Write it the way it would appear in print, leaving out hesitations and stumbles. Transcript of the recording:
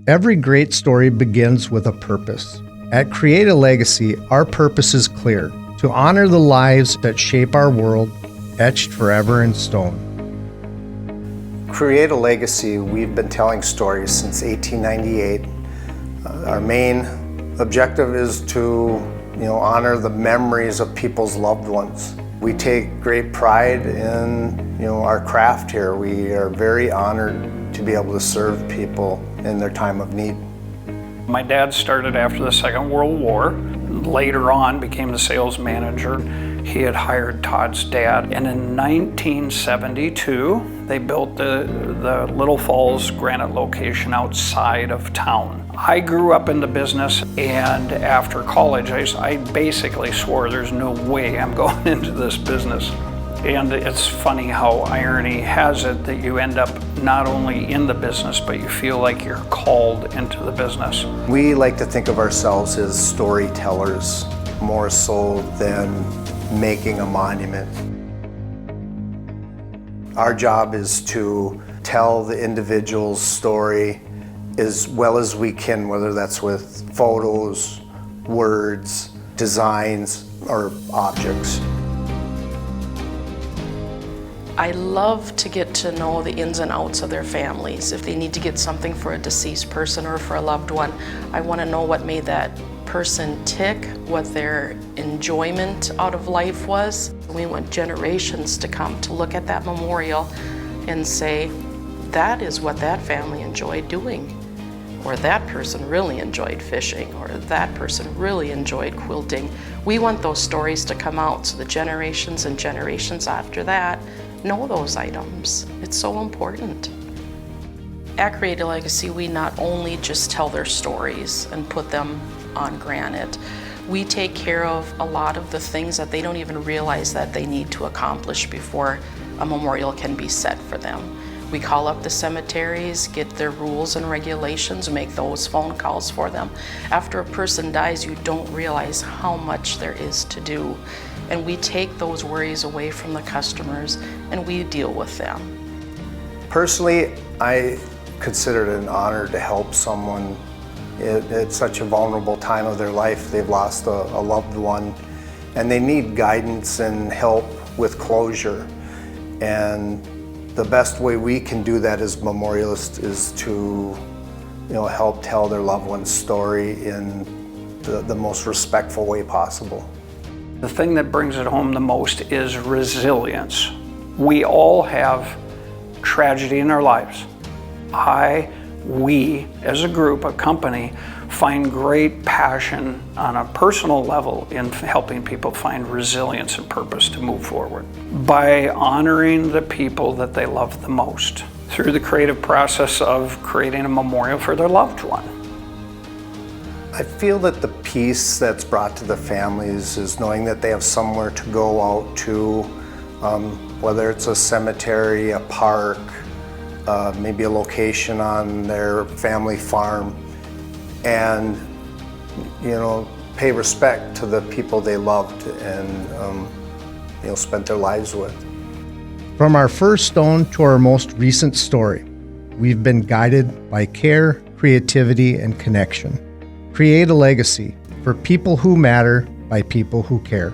Every great story begins with a purpose. At Create a Legacy, our purpose is clear: to honor the lives that shape our world, etched forever in stone. Create a Legacy, we've been telling stories since 1898. Our main objective is to honor the memories of people's loved ones. We take great pride in our craft here. We are very honored to be able to serve people in their time of need. My dad started after the Second World War. Later on became the sales manager. He had hired Todd's dad, and in 1972 they built the Little Falls Granite location outside of town. I grew up in the business, and after college I basically swore there's no way I'm going into this business. And it's funny how irony has it that you end up not only in the business, but you feel like you're called into the business. We like to think of ourselves as storytellers, more so than making a monument. Our job is to tell the individual's story as well as we can, whether that's with photos, words, designs, or objects. I love to get to know the ins and outs of their families. If they need to get something for a deceased person or for a loved one, I want to know what made that person tick, what their enjoyment out of life was. We want generations to come to look at that memorial and say, that is what that family enjoyed doing. Or that person really enjoyed fishing, or that person really enjoyed quilting. We want those stories to come out so the generations and generations after that know those items. It's so important. At Create a Legacy, we not only just tell their stories and put them on granite, we take care of a lot of the things that they don't even realize that they need to accomplish before a memorial can be set for them. We call up the cemeteries, get their rules and regulations, make those phone calls for them. After a person dies, you don't realize how much there is to do. And we take those worries away from the customers and we deal with them. Personally, I consider it an honor to help someone at such a vulnerable time of their life. They've lost a loved one and they need guidance and help with closure. And the best way we can do that as memorialists is to help tell their loved one's story in the most respectful way possible. The thing that brings it home the most is resilience. We all have tragedy in our lives. We, as a group, a company, find great passion on a personal level in helping people find resilience and purpose to move forward by honoring the people that they love the most through the creative process of creating a memorial for their loved one. I feel that the peace that's brought to the families is knowing that they have somewhere to go out to, whether it's a cemetery, a park, maybe a location on their family farm, and pay respect to the people they loved and spent their lives with. From our first stone to our most recent story, we've been guided by care, creativity, and connection. Create a Legacy for people who matter by people who care.